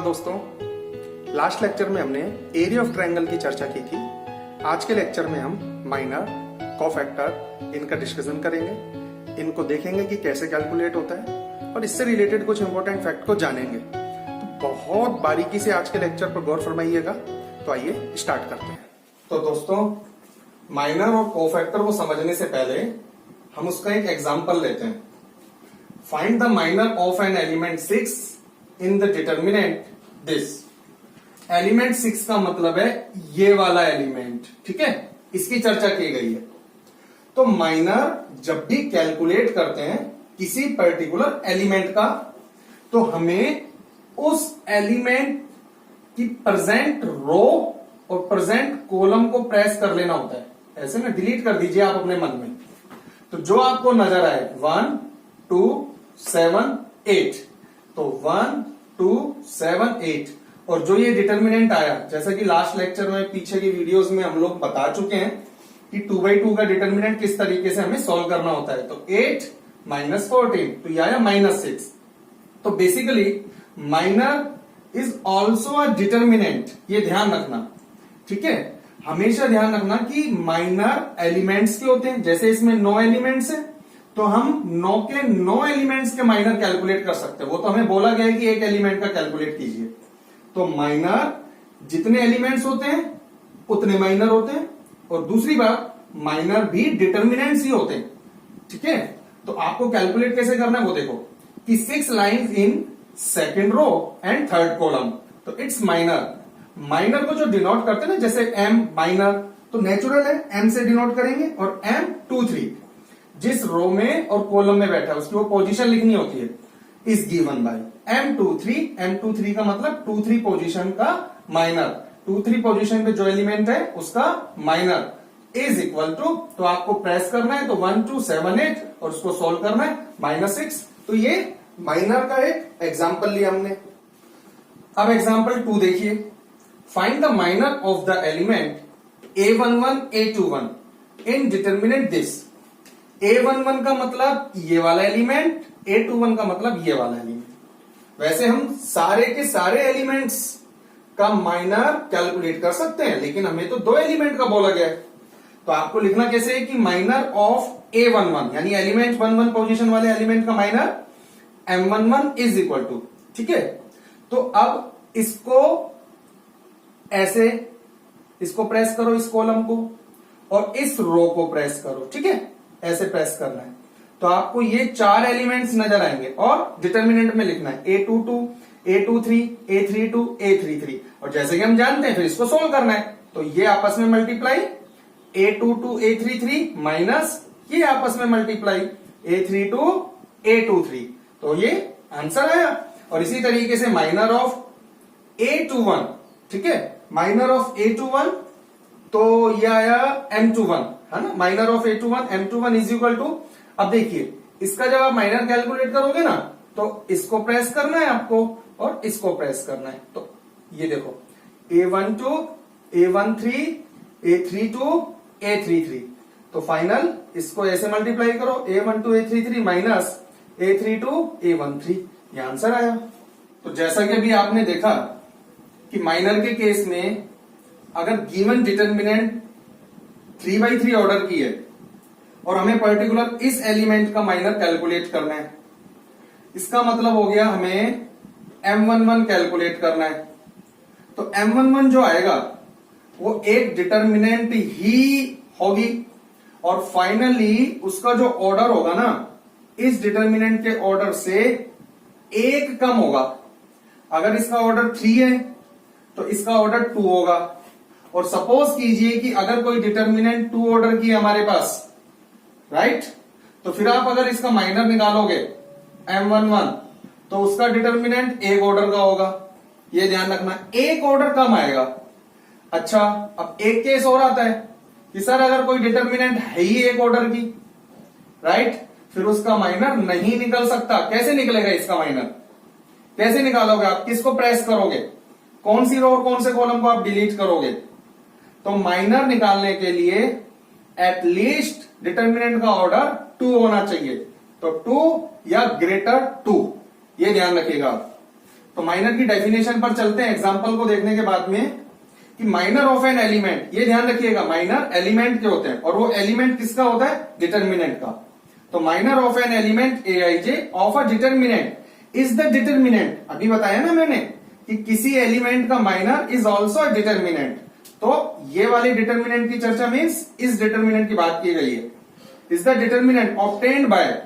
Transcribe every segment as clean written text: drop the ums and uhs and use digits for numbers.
नमस्कार दोस्तों, last lecture में हमने एरिया ऑफ ट्रायंगल की चर्चा की थी। आज के लेक्चर में हम माइनर, कोफैक्टर इनका डिस्कशन करेंगे, इनको देखेंगे कि कैसे कैलकुलेट होता है और इससे रिलेटेड कुछ इंपॉर्टेंट फैक्ट को जानेंगे। तो बहुत बारीकी से आज के लेक्चर पर गौर फरमाइएगा। तो आइए स्टार्ट करते हैं। तो दोस्तों, माइनर और कोफैक्टर को समझने से पहले हम उसका एक एग्जाम्पल लेते हैं। Find the minor of an element 6 in the determinant this. Element 6 का मतलब है ये वाला एलिमेंट, ठीक है, इसकी चर्चा की गई है। तो माइनर जब भी कैलकुलेट करते हैं किसी पर्टिकुलर एलिमेंट का, तो हमें उस एलिमेंट की प्रेजेंट रो और प्रेजेंट कॉलम को प्रेस कर लेना होता है। ऐसे ना डिलीट कर दीजिए आप अपने मन में। तो जो आपको नजर आए 1 2 7 8, तो 1 2 7 8, और जो ये डिटर्मिनेंट आया, जैसा कि लास्ट लेक्चर में पीछे की वीडियोस में हम लोग बता चुके हैं कि 2/2 का डिटर्मिनेंट किस तरीके से हमें सॉल्व करना होता है। तो 8 - 14, तो ये आया -6। तो basically minor is also a determinant, ये ध्यान रखना, ठीक है। हमेशा ध्यान रखना कि माइनर एलिमेंट्स के होते हैं। जैसे इसमें 9 एलिमेंट्स है, तो हम 9 के 9 एलिमेंट्स के माइनर कैलकुलेट कर सकते हैं। वो तो हमें बोला गया है कि एक एलिमेंट का कैलकुलेट कीजिए। तो माइनर जितने एलिमेंट्स होते हैं उतने माइनर होते हैं। और दूसरी बात, माइनर भी डिटर्मिनेंट्स ही होते हैं, ठीक है। तो आपको कैलकुलेट कैसे करना है वो देखो कि 6 lines in second row and third column, तो इट्स माइनर। माइनर को जो डिनोट करते हैं ना, जैसे एम माइनर, तो नेचुरल है एम से डिनोट करेंगे। और M23 जिस रो में और कॉलम में बैठा है उसकी वो पोजीशन लिखनी होती है, is given by M23। M23 का मतलब 2-3 पोजीशन का माइनर, 2-3 पोजीशन पे जो एलिमेंट है उसका माइनर इज इक्वल टू, तो आपको प्रेस करना है तो 1 2 7 8 और उसको सोल्व करना है -6। तो ये माइनर का एक एग्जाम्पल लिया हमने। अब एग्जाम्पल 2 देखिए। Find the minor of the element A11 A21 in determinant this. A11 का मतलब ये वाला एलिमेंट, A21 का मतलब ये वाला एलिमेंट। वैसे हम सारे के सारे एलिमेंट्स का माइनर कैलकुलेट कर सकते हैं, लेकिन हमें तो 2 एलिमेंट का बोला गया है। तो आपको लिखना कैसे है कि माइनर ऑफ A11 यानी एलिमेंट 1 पोजीशन वाले एलिमेंट का minor M11 is equal to, ठीक है। तो अब इसको ऐसे, इसको प्रेस करो इस कॉलम को, और इस रो को प्रेस करो, ठीक है, ऐसे प्रेस करना है। तो आपको ये 4 एलिमेंट्स नजर आएंगे और डिटर्मिनेंट में लिखना है A22 A23 A32 A33। और जैसे कि हम जानते हैं फिर इसको सोल्व करना है, तो ये आपस में मल्टीप्लाई A22 A33 माइनस ये आपस में मल्टीप्लाई A32 A23, तो ये आंसर आया। और इसी तरीके से माइनर ऑफ A21, ठीक है, माइनर ऑफ A21, तो ये आया M21, है ना। Minor of A21 M21 is equal to, अब देखिए इसका जब आप माइनर कैलकुलेट करोगे ना, तो इसको प्रेस करना है आपको और इसको प्रेस करना है। तो ये देखो A12 A13 A32 A33, तो फाइनल इसको ऐसे मल्टीप्लाई करो A12 A33 minus A32 A13, ये आंसर आया। तो जैसा कि अभी आपने देखा कि माइनर के केस में अगर गिवन डिटर्मिनेंट 3/3 ऑर्डर की है और हमें पर्टिकुलर इस एलिमेंट का माइनर कैलकुलेट करना है, इसका मतलब हो गया हमें M11 कैलकुलेट करना है। तो M11 जो आएगा वो एक डिटर्मिनेंट ही होगी, और फाइनली उसका जो ऑर्डर होगा ना, इस डिटर्मिनेंट के ऑर्डर से एक कम होगा। अगर इसका ऑर्डर 3 है तो इसका ऑर्डर 2 होगा। और सपोज कीजिए कि अगर कोई डिटर्मिनेंट 2 ऑर्डर की है हमारे पास, राइट, तो फिर आप अगर इसका माइनर निकालोगे M11, तो उसका डिटर्मिनेंट 1 ऑर्डर का होगा। ये ध्यान रखना, 1 ऑर्डर कम आएगा। अच्छा, अब एक केस और आता है कि सर अगर कोई डिटर्मिनेंट है ही 1 ऑर्डर की, राइट, फिर उसका माइनर नहीं निकल सकता। कैसे निकलेगा इसका माइनर, कैसे निकालोगे आप, किसको प्रेस करोगे, कौन सी रो और कौन से कॉलम को आप डिलीट करोगे। तो माइनर निकालने के लिए एटलीस्ट डिटर्मिनेंट का ऑर्डर 2 होना चाहिए। तो 2 या ग्रेटर 2, ये ध्यान रखिएगा। तो माइनर की डेफिनेशन पर चलते हैं एग्जांपल को देखने के बाद में कि माइनर ऑफ एन एलिमेंट, ये ध्यान रखिएगा माइनर एलिमेंट के होते हैं और वो एलिमेंट किसका होता है, डिटर्मिनेंट का। तो minor of an element A I J of a determinant is the determinant, अभी बताया ना मैंने कि किसी एलिमेंट का minor is also a determinant. तो ये वाली डिटर्मिनेंट की चर्चा मीन्स इस डिटर्मिनेंट की बात की गई है। Is the determinant obtained by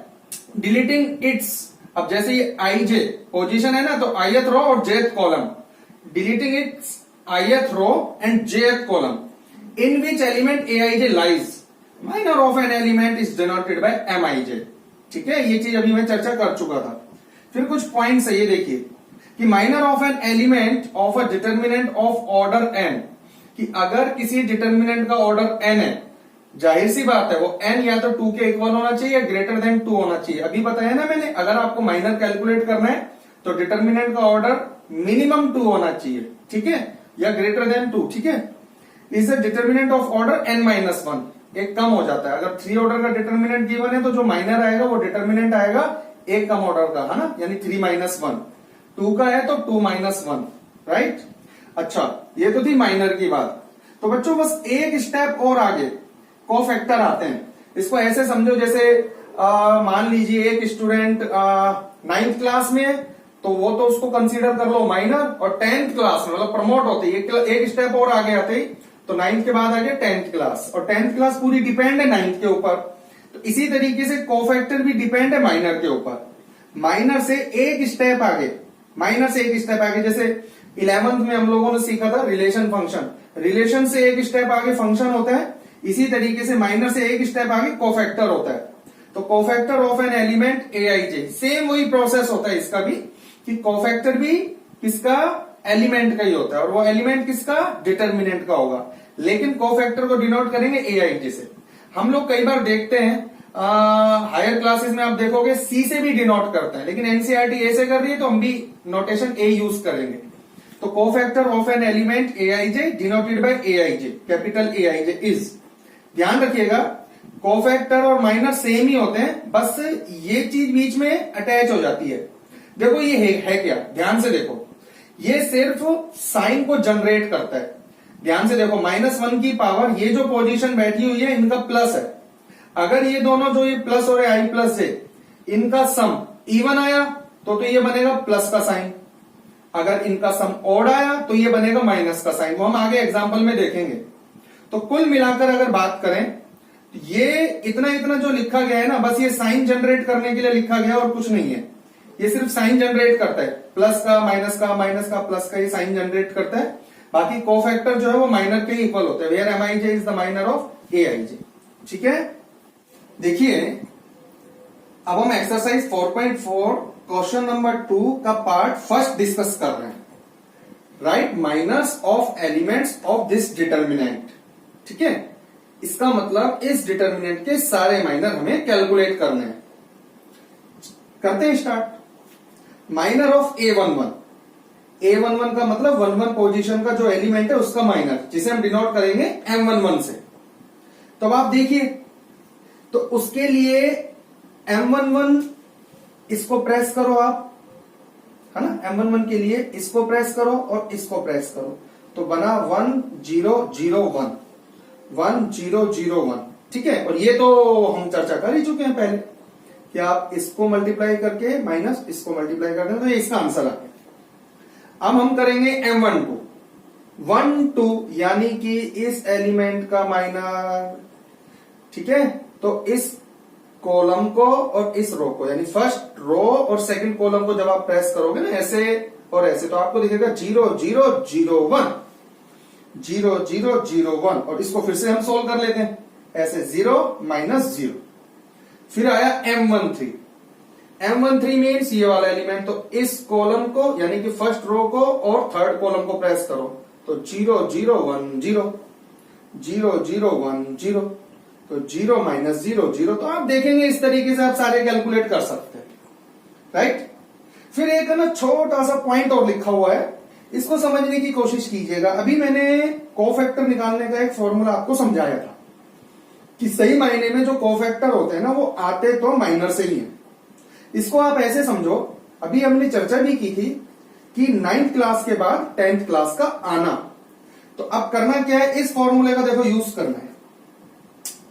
deleting it's, अब जैसे ये आईजे पोजीशन है ना, तो ith रो और jth column, deleting its ith row and jth column in which element aij lies, minor of an element is denoted by mij। ठीक है, ये चीज अभी मैं चर्चा कर चुका था। फिर कुछ पॉइंट्स है, ये देखिए कि minor of an element of a determinant of order n, कि अगर किसी डिटर्मिनेंट का ऑर्डर n है, जाहिर सी बात है वो n या तो 2 के इक्वल होना चाहिए या ग्रेटर देन 2 होना चाहिए। अभी बताया ना मैंने, अगर आपको माइनर कैलकुलेट करना है तो डिटर्मिनेंट का ऑर्डर मिनिमम 2 होना चाहिए, ठीक है, या ग्रेटर देन 2, ठीक है। Is the determinant of order n-1, एक कम हो जाता है। अगर 3 ऑर्डर का डिटर्मिनेंट गिवन है तो जो माइनर आएगा वो डिटर्मिनेंट आएगा एक कम ऑर्डर का, है ना, यानी 3-1। 2 का है तो 2-1, राइट। अच्छा, ये तो थी माइनर की बात। तो बच्चों बस एक स्टेप और आगे कोफैक्टर आते हैं। इसको ऐसे समझो जैसे मान लीजिए एक स्टूडेंट 9th क्लास में है तो वो तो उसको कंसीडर कर लो माइनर, और 10th क्लास में मतलब प्रमोट होती है, एक स्टेप और आगे आते ही तो 9th के बाद आ गया 10th क्लास, और 10th क्लास पूरी डिपेंड है 9th के ऊपर। तो इसी तरीके से कोफैक्टर भी डिपेंड है माइनर के ऊपर। माइनर से एक स्टेप आगे, माइनर से एक स्टेप आगे, जैसे 11th में हम लोगों ने सीखा था रिलेशन फंक्शन, रिलेशन से एक स्टेप आगे फंक्शन होता है, इसी तरीके से माइनर से एक स्टेप आगे कोफैक्टर होता है। तो cofactor of an element A I J, same वही प्रोसेस होता है इसका भी, कि कोफैक्टर भी किसका, एलिमेंट का ही होता है, और वो एलिमेंट किसका, डिटर्मिनेंट का होगा, लेकिन कोफैक्टर को डिनोट करेंगे एआईजे से। हम लोग कई बार देखते हैं हायर क्लासेस में, आप देखोगे सी से भी डिनोट करते हैं, लेकिन एनसीईआरटी ए से कर रही है तो हम भी नोटेशन ए यूज करेंगे। तो cofactor of an element A I J denoted by A I J, capital A I J is, ध्यान रखिएगा कोफैक्टर और माइनर सेम ही होते हैं, बस ये चीज बीच में अटैच हो जाती है। देखो ये है क्या, ध्यान से देखो, ये सिर्फ साइन को जनरेट करता है। ध्यान से देखो, -1 की पावर, ये जो पोजीशन बैठी हुई है इनका प्लस है। अगर ये दोनों जो ये प्लस और आई प्लस है, इनका सम इवन आया तो ये बनेगा प्लस का साइन, अगर इनका सम ऑड आया तो ये बनेगा माइनस का साइन, वो हम आगे एग्जाम्पल में देखेंगे। तो कुल मिलाकर अगर बात करें तो ये इतना इतना जो लिखा गया है ना, बस ये साइन जनरेट करने के लिए लिखा गया और कुछ नहीं है। ये सिर्फ साइन जनरेट करता है, प्लस का माइनस का, माइनस का प्लस का, ये साइन जनरेट करता है। बाकी कोफैक्टर जो है वो माइनर के इक्वल होते हैं, where M I J is the minor of A I J. ठीक है, देखिए अब हम एक्सरसाइज 4.4 क्वेश्चन नंबर 2 का पार्ट फर्स्ट डिस्कस कर रहे हैं। Right minors of elements of this determinant. ठीक है, इसका मतलब इस डिटर्मिनेंट के सारे माइनर हमें कैलकुलेट करने हैं। करते हैं start. Minor of A11, A11 का मतलब 1-1 पोजीशन का जो एलिमेंट है उसका माइनर, जिसे हम डिनोट करेंगे M11 से। तो अब आप देखिए, तो उसके लिए M11 इसको प्रेस करो आप, है ना, M11 के लिए इसको प्रेस करो और इसको प्रेस करो, तो बना 1001, 1001। ठीक है, और ये तो हम चर्चा कर ही चुके हैं पहले कि आप इसको मल्टीप्लाई करके माइनस इसको मल्टीप्लाई कर दें तो ये इसका आंसर आ गया। अब हम करेंगे M12, 1-2 यानी कि इस एलिमेंट का माइनर। ठीक है, तो इस कॉलम को और इस रो को, यानी फर्स्ट रो और सेकंड कॉलम को जब आप प्रेस करोगे ना ऐसे और ऐसे, तो आपको दिखेगा 0001, 0001, और इसको फिर से हम सोल्व कर लेते हैं ऐसे 0 - 0। फिर आया M13, M13 मीन्स ये वाला एलिमेंट, तो इस कॉलम को यानी कि फर्स्ट रो को और थर्ड कॉलम को प्रेस करो तो 0010, 0010, तो 0 - 00, तो आप देखेंगे इस तरीके से आप सारे कैलकुलेट कर सकते हैं। राइट, फिर एक है ना छोटा सा पॉइंट और लिखा हुआ है, इसको समझने की कोशिश कीजिएगा। अभी मैंने कोफैक्टर निकालने का एक फॉर्मूला आपको समझाया था कि सही मायने में जो कोफैक्टर होते हैं ना वो आते तो माइनर से ही है। इसको आप ऐसे समझो, अभी हमने चर्चा भी की थी कि 9th क्लास के बाद 10th क्लास का आना। तो अब करना क्या है, इस फॉर्मूले का देखो यूज करना है,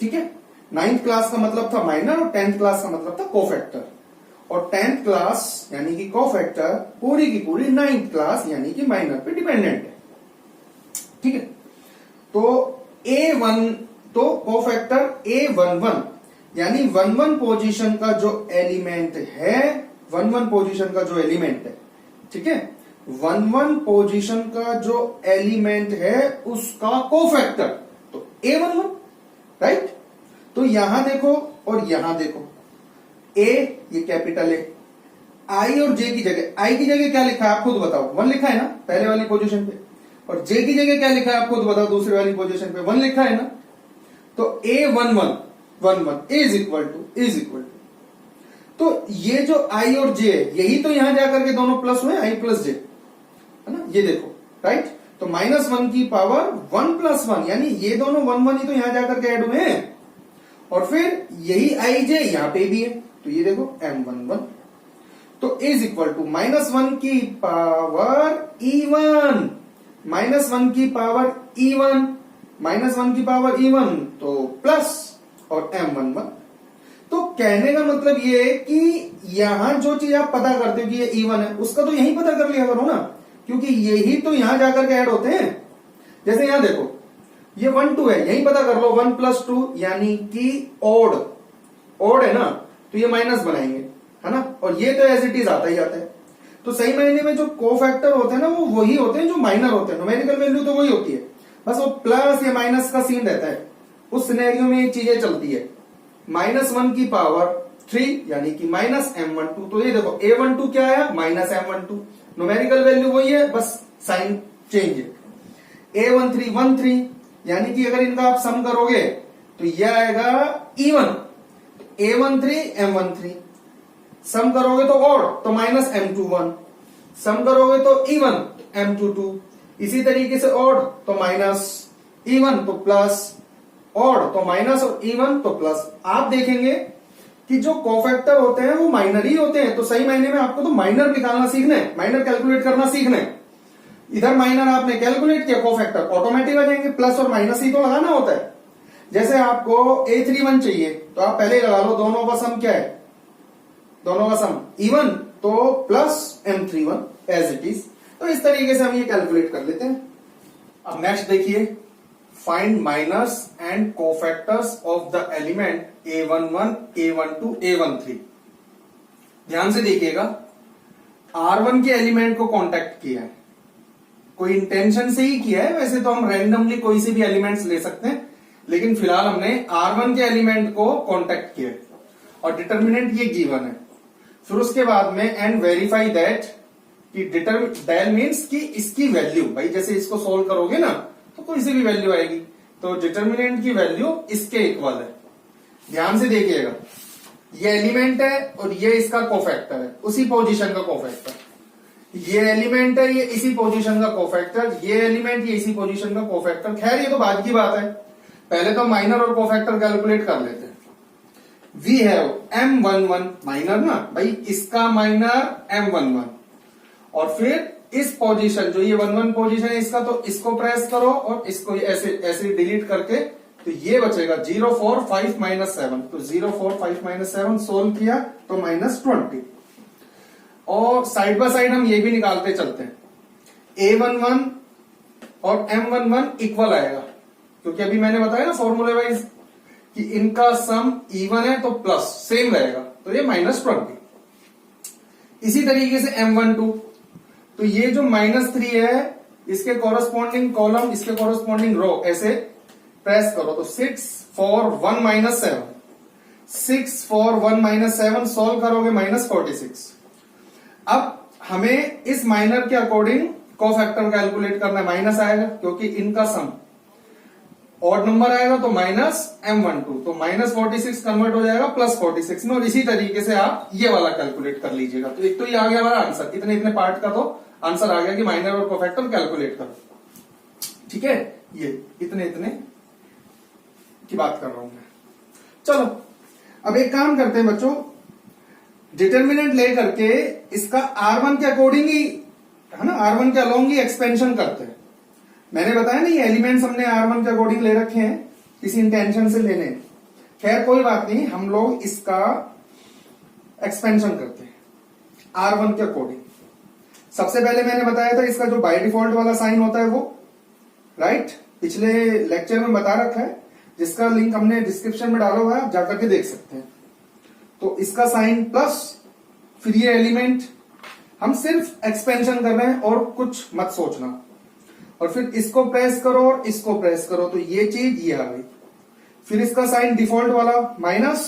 ठीक है। 9th क्लास का मतलब था माइनर और 10th क्लास का मतलब था कोफैक्टर, और 10th क्लास यानी कि कोफैक्टर पूरी की पूरी 9th क्लास यानी कि माइनर पे डिपेंडेंट है, ठीक है। तो A1 तो कोफैक्टर A11 यानी 1-1 पोजीशन का जो एलिमेंट है, 1-1 पोजीशन का जो एलिमेंट है, ठीक है, 1-1 पोजीशन का जो एलिमेंट है उसका कोफैक्टर तो A11, राइट। तो यहां देखो और यहां देखो, A ये कैपिटल है, I और J की जगह, I की जगह क्या लिखा है आप खुद बताओ, 1 लिखा है ना पहले वाली पोजीशन पे, और J की जगह क्या लिखा है आप खुद बताओ दूसरी वाली पोजीशन पे, 1 लिखा है ना। तो A11 1-1 इज इक्वल टू, तो ये जो I और J है यही तो यहां जाकर के दोनों प्लस हुए, I प्लस J, है ना, ये देखो, राइट। तो -1 की पावर 1 + 1 यानी ये दोनों 1-1 ही तो यहां जाकर के ऐड हुए हैं, और फिर यही I J यहां पे भी है, तो ये देखो M11, तो इज इक्वल टू -1 की पावर E1, -1 की पावर E1, -1 की पावर E1 तो प्लस और M11। तो कहने का मतलब ये है कि यहां जो चीज आप पता करते हो कि ये E1 है, उसका तो यही पता कर लिया करो ना, क्योंकि यही तो यहां जाकर के ऐड होते हैं। जैसे यहां देखो ये 1-2 है, यही पता कर लो 1 + 2 यानी कि ओड है ना, तो ये माइनस बनाएंगे, है ना, और ये तो एज इट इज आता ही आता है। तो सही मायने में जो कोफैक्टर होते हैं ना वो वही होते हैं जो माइनर होते हैं, न्यूमेरिकल वैल्यू तो वही होती है, बस वो प्लस या माइनस का सीन रहता है। उस सिनेरियो में ये चीजें चलती है, -1 की पावर 3 यानी कि -M12, तो ये देखो A12 क्या है, -M12, न्यूमेरिकल वैल्यू वही है, बस साइन चेंज है। A13 यानी कि अगर इनका आप सम करोगे तो यह आएगा E1, A13 M13, सम करोगे तो ऑड तो -M21, सम करोगे तो E1 M22, इसी तरीके से ऑड तो -E1 तो प्लस, ऑड तो माइनस और E1 तो प्लस। आप देखेंगे कि जो कोफैक्टर होते हैं वो माइनर ही होते हैं, तो सही मायने में आपको तो माइनर निकालना सीखना है, माइनर कैलकुलेट करना सीखना है। इधर माइनर आपने कैलकुलेट किया, कोफैक्टर ऑटोमेटिक आ जाएंगे, प्लस और माइनस ही तो लगाना होता है। जैसे आपको A31 चाहिए तो आप पहले लगा लो, दोनों का सम क्या है, दोनों का सम E1 तो plus M31 as it is. तो इस तरीके से हम ये कैलकुलेट कर लेते हैं। अब नेक्स्ट देखिए, find minors and cofactors of the element A11, A12, A13। ध्यान से देखिएगा, R1 के एलिमेंट को कांटेक्ट किया है, कोई इंटेंशन से ही किया है, वैसे तो हम रैंडमली कोई से भी एलिमेंट्स ले सकते हैं, लेकिन फिलहाल हमने R1 के एलिमेंट को कांटेक्ट किया है और डिटर्मिनेंट ये गिवन है। फिर उसके बाद में एंड वेरीफाई दैट कि डेल मीन्स कि इसकी वैल्यू, भाई जैसे इसको सोल्व करोगे ना तो कोई सी भी वैल्यू आएगी, तो डिटर्मिनेंट की वैल्यू इसके इक्वल है। ध्यान से देखिएगा, ये एलिमेंट है और ये इसका कोफैक्टर है, उसी पोजीशन का कोफैक्टर, ये एलिमेंट है, ये इसी पोजीशन का कोफैक्टर, ये एलिमेंट, ये इसी पोजीशन का कोफैक्टर। खैर ये तो बाद की बात है, पहले तो माइनर और कोफैक्टर कैलकुलेट कर लेते हैं। वी हैव M11 माइनर ना भाई, इसका माइनर M11, और फिर इस पोजीशन जो ये 1-1 पोजीशन है इसका, तो इसको प्रेस करो और इसको ऐसे ऐसे डिलीट करके, तो ये बचेगा 0, 4, 5 - 7, तो 0, 4, 5 - 7 सोल्व किया तो -20। और साइड बाय साइड हम ये भी निकालते चलते हैं, A11 और M11 इक्वल आएगा, क्योंकि अभी मैंने बताया ना फॉर्मूले वाइज कि इनका सम E1 है तो प्लस सेम रहेगा, तो ये -20। इसी तरीके से M12, तो ये जो -3 है इसके कॉरस्पॉन्डिंग कॉलम, इसके कॉरस्पॉन्डिंग रो ऐसे प्रेस करो, तो 6, 4, 1 - 7, 6, 4, 1 - 7 सोल्व करोगे -46। अब हमें इस माइनर के अकॉर्डिंग कोफैक्टर कैलकुलेट करना है, माइनस आएगा क्योंकि इनका सम ऑड नंबर आएगा तो -M12, तो -46 कन्वर्ट हो जाएगा +46 में, और इसी तरीके से आप ये वाला कैलकुलेट कर लीजिएगा। तो एक तो ये आ गया हमारा आंसर, इतने इतने पार्ट का तो आंसर आ गया कि माइनर और कोफैक्टर कैलकुलेट करो, ठीक है। ये इतने इतने की बात कर रहा हूं मैं। चलो अब एक काम करते हैं बच्चों, डिटर्मिनेंट ले करके इसका R1 के अकॉर्डिंग ही है ना, R1 के अलोंग ही एक्सपेंशन करते हैं। मैंने बताया ना, ये एलिमेंट्स हमने R1 के अकॉर्डिंग ले रखे हैं, किसी इंटेंशन से लेने। खैर कोई बात नहीं, हम लोग इसका एक्सपेंशन करते हैं R1 के अकॉर्डिंग। सबसे पहले मैंने बताया था इसका जो बाय डिफॉल्ट वाला साइन होता है वो, राइट, पिछले लेक्चर में बता रखा है, जिसका लिंक हमने डिस्क्रिप्शन में डाला हुआ है, आप जाकर के देख सकते हैं। तो इसका साइन प्लस, फिर ये एलिमेंट, हम सिर्फ एक्सपेंशन कर रहे हैं और कुछ मत सोचना। और फिर इसको प्रेस करो और इसको प्रेस करो, तो ये चीज ये आ गई। फिर इसका साइन डिफॉल्ट वाला माइनस,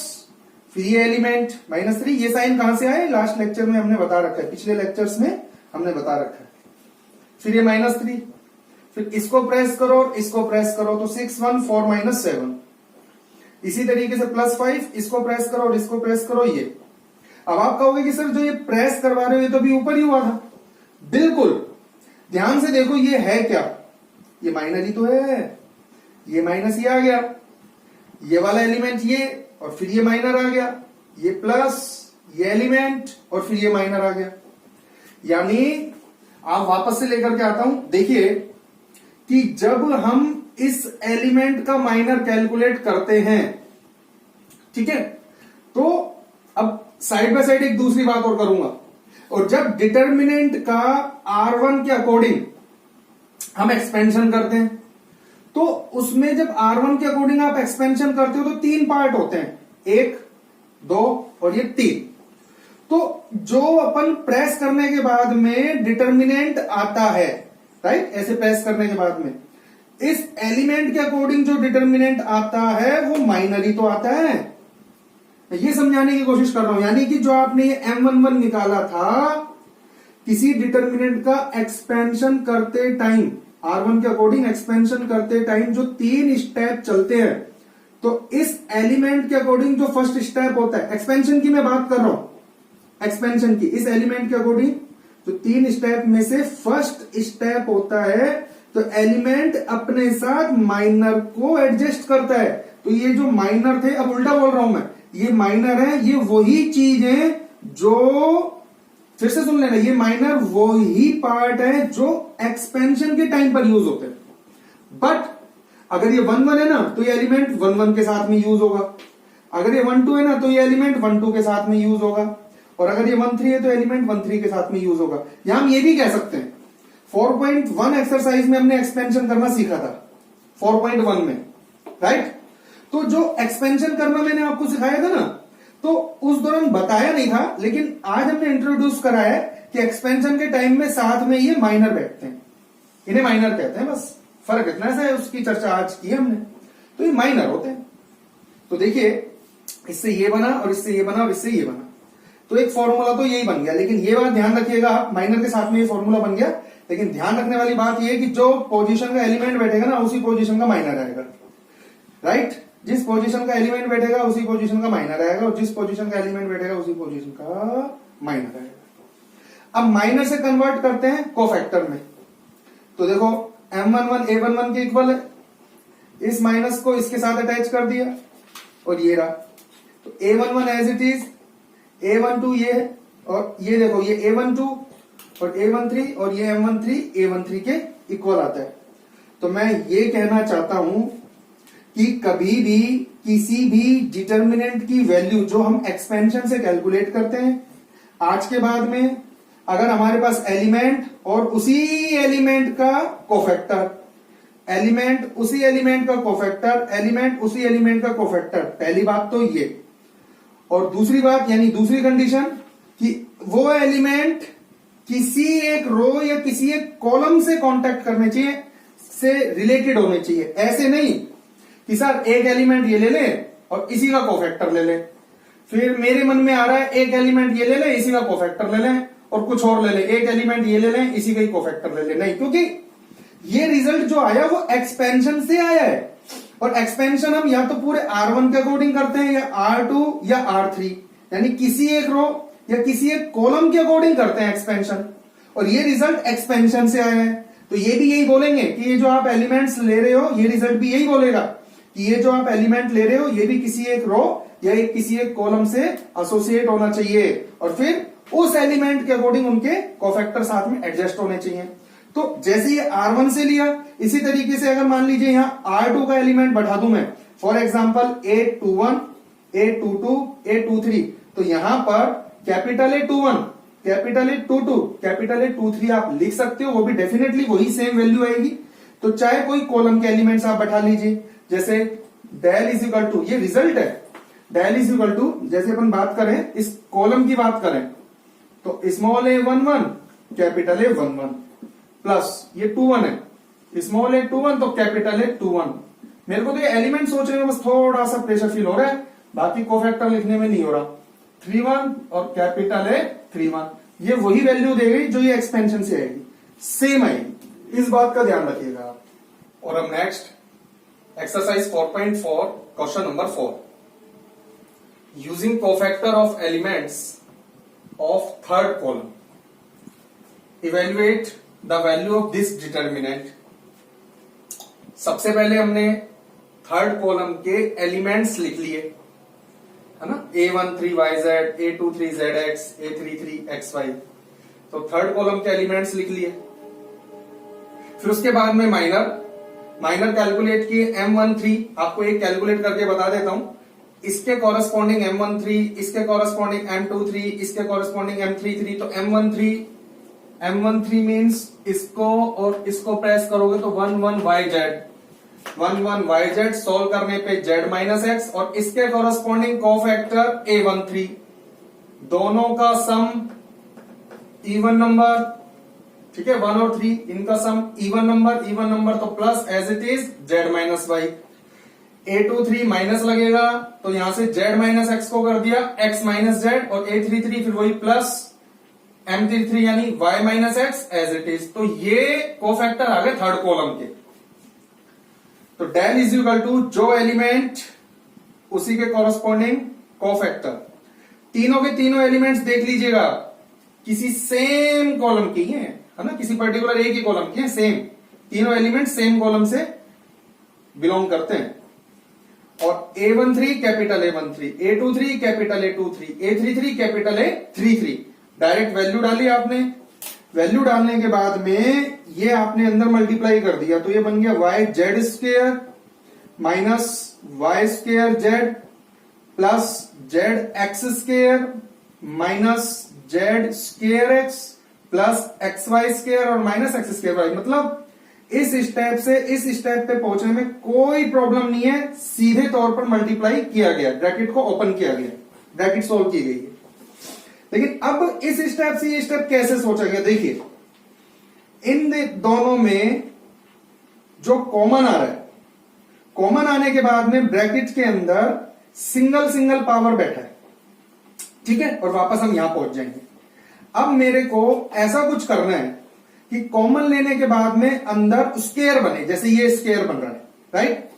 फिर ये एलिमेंट -3। ये साइन कहां से आए, लास्ट लेक्चर में हमने बता रखा है, पिछले लेक्चर्स में हमने बता रखा है। फिर ये -3, फिर इसको प्रेस करो और इसको प्रेस करो, तो 6 1 4 -7। इसी तरीके से +5, इसको प्रेस करो और इसको प्रेस करो, ये। अब आप कहोगे कि सर जो ये प्रेस करवा रहे हो ये तो अभी ऊपर ही हुआ था। बिल्कुल, ध्यान से देखो ये है क्या, ये माइनर ही तो है, ये माइनस ये आ गया, ये वाला एलिमेंट ये, और फिर ये माइनर आ गया, ये प्लस, ये एलिमेंट, और फिर ये माइनर आ गया। यानी आप वापस से लेकर के आता हूं, देखिए कि जब हम इस एलिमेंट का माइनर कैलकुलेट करते हैं, ठीक है, तो अब साइड बाय साइड एक दूसरी बात और करूंगा। और जब डिटर्मिनेंट का R1 के अकॉर्डिंग हम एक्सपेंशन करते हैं, तो उसमें जब R1 के अकॉर्डिंग आप एक्सपेंशन करते हो तो 3 पार्ट होते हैं, 1 2 और ये 3। तो जो अपन प्रेस करने के बाद में डिटर्मिनेंट आता है, राइट, ऐसे प्रेस करने के बाद में इस एलिमेंट के अकॉर्डिंग जो डिटर्मिनेंट आता है वो माइनर ही तो आता है। मैं ये समझाने की कोशिश कर रहा हूं, यानी कि जो आपने ये M11 निकाला था, किसी डिटर्मिनेंट का एक्सपेंशन करते टाइम, R1 के अकॉर्डिंग एक्सपेंशन करते टाइम जो 3 स्टेप चलते हैं, तो इस एलिमेंट के अकॉर्डिंग जो फर्स्ट स्टेप होता है, एक्सपेंशन की मैं बात कर रहा हूं, एक्सपेंशन की, इस एलिमेंट के अकॉर्डिंग जो 3 स्टेप में से फर्स्ट स्टेप होता है, तो एलिमेंट अपने साथ माइनर को एडजस्ट करता है। तो ये जो माइनर थे, अब उल्टा बोल रहा हूं मैं, ये माइनर है, ये वही चीज है जो, फिर से सुन लेना, ये माइनर वही पार्ट है जो एक्सपेंशन के टाइम पर यूज होते हैं। बट अगर ये 1 1 है ना, तो ये एलिमेंट 1 1 के साथ में यूज होगा। अगर ये 1 2 है ना, तो ये एलिमेंट 1 2 के साथ में यूज होगा। और अगर ये 1 3 है तो एलिमेंट 1 3 के साथ में यूज होगा। यहां हम ये भी कह सकते हैं, 4.1 एक्सरसाइज में हमने एक्सपेंशन करना सीखा था, 4.1 में, राइट। तो जो एक्सपेंशन करना मैंने आपको सिखाया था ना, तो उस दौरान बताया नहीं था, लेकिन आज हमने इंट्रोड्यूस करा है कि एक्सपेंशन के टाइम में साथ में ये माइनर बैठते हैं, इन्हें माइनर कहते हैं, बस फर्क इतना सा है, उसकी चर्चा आज की हमने। तो ये माइनर होते हैं। तो देखिए, इससे ये बना और इससे ये बना और इससे ये बना, तो एक फॉर्मूला तो यही बन गया। लेकिन ये बात ध्यान रखिएगा, आप माइनर के साथ में ये फॉर्मूला बन गया, लेकिन ध्यान रखने वाली बात ये है कि जो पोजीशन का एलिमेंट बैठेगा ना, उसी पोजीशन का माइनर आएगा, राइट। जिस पोजीशन का एलिमेंट बैठेगा उसी पोजीशन का माइनर आएगा, और जिस पोजीशन का एलिमेंट बैठेगा उसी पोजीशन का माइनर आएगा। अब माइनर से कन्वर्ट करते हैं कोफैक्टर में। तो देखो, M11 A11 के इक्वल है, इस माइनस को इसके साथ अटैच कर दिया और ये रहा। तो A11 as it is, A12 ये है, और ये देखो ये A12 और A13 और ये M13 A13 के इक्वल आता है। तो मैं ये कहना चाहता हूं कि कभी भी किसी भी डिटर्मिनेंट की वैल्यू जो हम एक्सपेंशन से कैलकुलेट करते हैं, आज के बाद में अगर हमारे पास एलिमेंट और उसी एलिमेंट का कोफैक्टर, एलिमेंट उसी एलिमेंट का कोफैक्टर, एलिमेंट उसी एलिमेंट का कोफैक्टर, पहली बात तो ये। और दूसरी बात, यानी दूसरी कंडीशन, कि वो एलिमेंट किसी एक रो या किसी एक कॉलम से कांटेक्ट करने चाहिए, से रिलेटेड होने चाहिए। ऐसे नहीं कि सर एक एलिमेंट ये ले ले और इसी का कोफैक्टर ले ले, फिर मेरे मन में आ रहा है एक एलिमेंट ये ले ले, इसी का कोफैक्टर ले ले, और कुछ और ले ले, एक एलिमेंट ये ले ले, इसी का ही कोफैक्टर ले ले। नहीं, क्योंकि ये रिजल्ट जो आया वो एक्सपेंशन से आया है, और एक्सपेंशन हम या तो पूरे R1 के अकॉर्डिंग करते हैं, या R2 या R3, यानी किसी एक रो या किसी एक कॉलम के अकॉर्डिंग करते हैं एक्सपेंशन, और ये रिजल्ट एक्सपेंशन से आया है। तो ये भी यही बोलेंगे कि ये जो आप एलिमेंट्स ले रहे हो, ये रिजल्ट भी यही बोलेगा कि ये जो आप एलिमेंट ले रहे हो, ये भी किसी एक रो या किसी एक कॉलम से एसोसिएट होना चाहिए, और फिर उस एलिमेंट के अकॉर्डिंग उनके कोफैक्टर साथ में एडजस्ट होने चाहिए। तो जैसे ये R1 से लिया, इसी तरीके से अगर मान लीजिए यहां R2 का एलिमेंट बैठा दूं मैं, for example A21, A22, A23, तो यहां पर capital A21, capital A22, capital A23 आप लिख सकते हो, वो भी डेफिनेटली वही सेम वैल्यू आएगी। तो चाहे कोई कॉलम के एलिमेंट्स आप बैठा लीजिए, जैसे डेल इज इक्वल टू, ये रिजल्ट है, डेल इज इक्वल टू, जैसे अपन बात करें इस कॉलम की बात करें तो small A11, capital A11 plus ये 21 है, स्मॉल A21 तो कैपिटल A21। मेरे को तो ये एलिमेंट सोचने में बस थोड़ा सा प्रेशर फील हो रहा है, बाकी कोफैक्टर लिखने में नहीं हो रहा। 31 और कैपिटल A31, ये वही वैल्यू देगी जो ये एक्सपेंशन से आएगी, सेम आएगी, इस बात का ध्यान रखिएगा आप। और अब next exercise 4.4 question number 4, using cofactor of elements of third column, evaluate the value of this determinant. सबसे पहले हमने थर्ड कॉलम के एलिमेंट्स लिख लिए, है ना, A13YZ, A23ZX, A33XY, तो थर्ड कॉलम के एलिमेंट्स लिख लिए। फिर उसके बाद में माइनर कैलकुलेट किए, M13, आपको एक कैलकुलेट करके बता देता हूं, इसके कॉरेस्पॉन्डिंग M13, इसके कॉरेस्पॉन्डिंग M23, इसके कॉरेस्पॉन्डिंग M33, तो M13 मीन्स इसको और इसको प्रेस करोगे तो 11YZ सोल्व करने पे Z माइनस एक्स, और इसके कॉरेस्पॉन्डिंग कोफैक्टर A13, दोनों का सम इवन नंबर, ठीक है, 1 और 3, इनका सम इवन नंबर तो plus as it is Z minus Y. A23 minus लगेगा तो यहां से Z माइनस एक्स को कर दिया X माइनस Z, और A33 फिर वही प्लस M33 यानी Y minus X as it is. तो ये कोफैक्टर आ गए थर्ड कॉलम के। तो डेल इज इक्वल टू जो एलिमेंट उसी के कॉरेस्पॉन्डिंग कोफैक्टर। तीनों के तीनों एलिमेंट्स देख लीजिएगा किसी सेम कॉलम की है ना, किसी पर्टिकुलर एक ही कॉलम की है, सेम, तीनों एलिमेंट सेम कॉलम से बिलोंग करते हैं। और A13 capital A13, A23 capital A23, A33 capital A33, direct value डाली आपने। वैल्यू डालने के बाद में ये आपने अंदर मल्टीप्लाई कर दिया, तो ये बन गया YZ square minus Y square Z plus ZX square minus Z square X plus XY square और माइनस X स्क्वायर Y। मतलब इस स्टेप से इस स्टेप पे पहुंचने में कोई प्रॉब्लम नहीं है, सीधे तौर पर मल्टीप्लाई किया गया, ब्रैकेट को ओपन किया गया, ब्रैकेट सोल्व की गई है। लेकिन अब इस स्टेप से ये स्टेप कैसे सोचा गया, देखिए इन दोनों में जो कॉमन आ रहा है, कॉमन आने के बाद में ब्रैकेट के अंदर सिंगल पावर बैठा है, ठीक है, और वापस हम यहां पहुंच जाएंगे। अब मेरे को ऐसा कुछ करना है कि कॉमन लेने के बाद में अंदर स्क्वायर बने, जैसे ये स्क्वायर बन रहा है, राइट।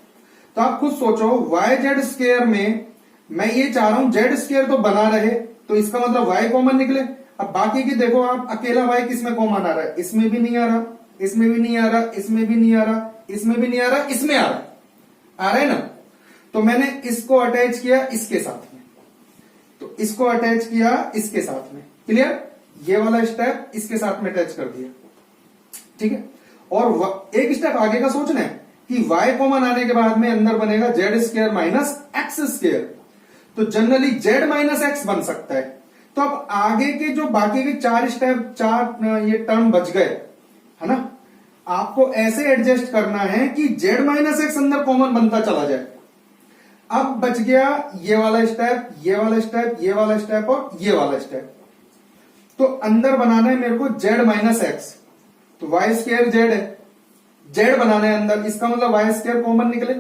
तो आप खुद सोचो YZ स्क्वायर में मैं ये चाह रहा हूं Z स्क्वायर तो बना रहे, तो इसका मतलब Y कॉमन निकले। अब बाकी की देखो आप, अकेला Y किसमें कॉमन आ रहा है, इसमें भी नहीं आ रहा, इसमें भी नहीं आ रहा, इसमें भी नहीं आ रहा, इसमें भी नहीं आ रहा, इसमें आ रहा है ना। तो मैंने इसको अटैच किया इसके साथ में, तो इसको अटैच किया इसके साथ में, क्लियर। ये वाला स्टेप इसके साथ में अटैच कर दिया, ठीक है। और एक स्टेप आगे का सोचना है कि Y कॉमन आने के बाद में अंदर बनेगा Z square minus x square, तो जनरली Z माइनस एक्स बन सकता है। तो अब आगे के जो बाकी के चार स्टेप, चार ये टर्म बच गए, है ना। आपको ऐसे एडजस्ट करना है कि Z माइनस एक्स अंदर कॉमन बनता चला जाए। अब बच गया ये वाला स्टेप, ये वाला स्टेप, ये वाला स्टेप और ये वाला स्टेप। तो अंदर बनाना है मेरे को Z माइनस एक्स, तो Y स्क्वायर Z है, Z बनाना है अंदर, इसका मतलब Y स्क्वायर कॉमन निकले,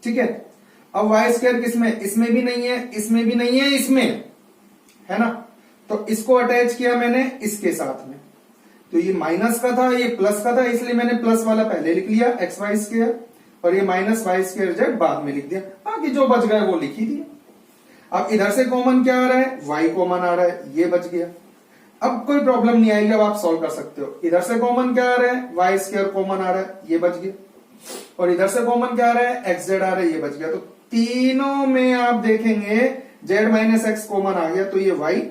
ठीक है। अब Y स्क्वायर किसमें, इसमें भी नहीं है, इसमें भी नहीं है, इसमें है ना। तो इसको अटैच किया मैंने इसके साथ में, तो ये माइनस का था, ये प्लस का था, इसलिए मैंने प्लस वाला पहले लिख लिया XY स्क्वायर, और ये माइनस Y स्क्वायर Z बाद में लिख दिया। बाकी जो बच गया वो लिख ही दिया। अब इधर से कॉमन क्या आ रहा है, Y कॉमन आ रहा है, ये बच गया। अब कोई प्रॉब्लम नहीं आएगी, अब आप सॉल्व कर सकते हो। इधर से कॉमन क्या आ रहा है, Y स्क्वायर कॉमन आ रहा है, ये बच गया। और इधर से कॉमन क्या आ रहा है, XZ आ रहा है, ये बच गया। तो तीनों में आप देखेंगे Z माइनस एक्स कॉमन आ गया, तो ये Y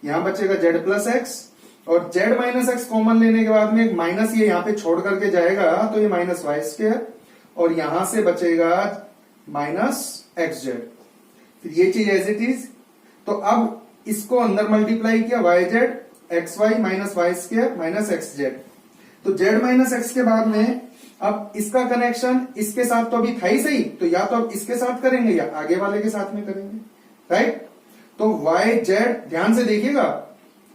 यहां बचेगा जेड प्लस एक्स, और जेड माइनस एक्स कॉमन लेने के बाद में एक माइनस ये यहां पे छोड़ करके जाएगा तो ये माइनस वाई स्क्वायर, और यहां से बचेगा माइनस एक्स जेड। फिर ये चीज एज इट इज, तो अब इसको अंदर मल्टीप्लाई किया Y Z X Y minus Y square minus X Z. तो जेड माइनस एक्स के बाद में अब इसका कनेक्शन इसके साथ तो अभी था ही सही, तो या तो अब इसके साथ करेंगे या आगे वाले के साथ में करेंगे, राइट। तो वाई जेड ध्यान से देखिएगा,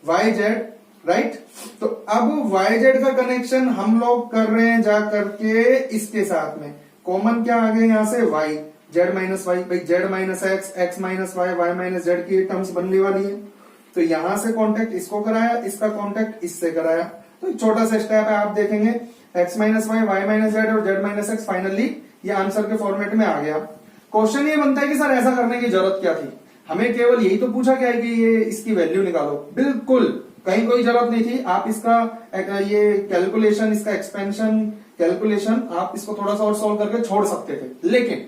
वाई जेड, राइट। तो अब वाई जेड का कनेक्शन हम लोग कर रहे हैं जा करके इसके साथ में, कॉमन क्या आ गया यहां से वाई, जेड माइनस वाई, भाई Z minus X, X minus Y, Y minus Z की टर्म्स बनने वाली है। तो यहां से कॉन्टेक्ट इसको कराया, इसका कॉन्टेक्ट इससे कराया, तो एक छोटा सा स्टेप है, आप देखेंगे X minus Y, Y minus Z और जेड माइनस एक्स, फाइनली ये आंसर के फॉर्मेट में आ गया। क्वेश्चन ये बनता है कि सर ऐसा करने की जरूरत क्या थी, हमें केवल यही तो पूछा गया है कि ये इसकी वैल्यू निकालो, बिल्कुल कहीं कोई जरूरत नहीं थी। आप इसका ये कैलकुलेशन, इसका एक्सपेंशन कैलकुलेशन आप इसको थोड़ा सा और सॉल्व करके छोड़ सकते थे, लेकिन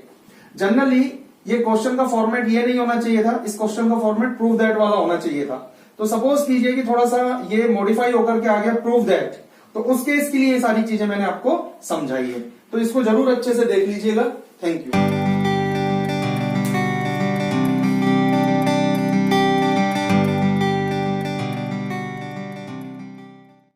जनरली ये क्वेश्चन का फॉर्मेट ये नहीं होना चाहिए था, इस क्वेश्चन का फॉर्मेट प्रूव दैट वाला होना चाहिए था। तो सपोज कीजिए कि थोड़ा सा ये मॉडिफाई होकर के आ गया प्रूव दैट, तो उस केस के लिए ये सारी चीजें मैंने आपको समझाई है, तो इसको जरूर अच्छे से देख लीजिएगा। Thank you.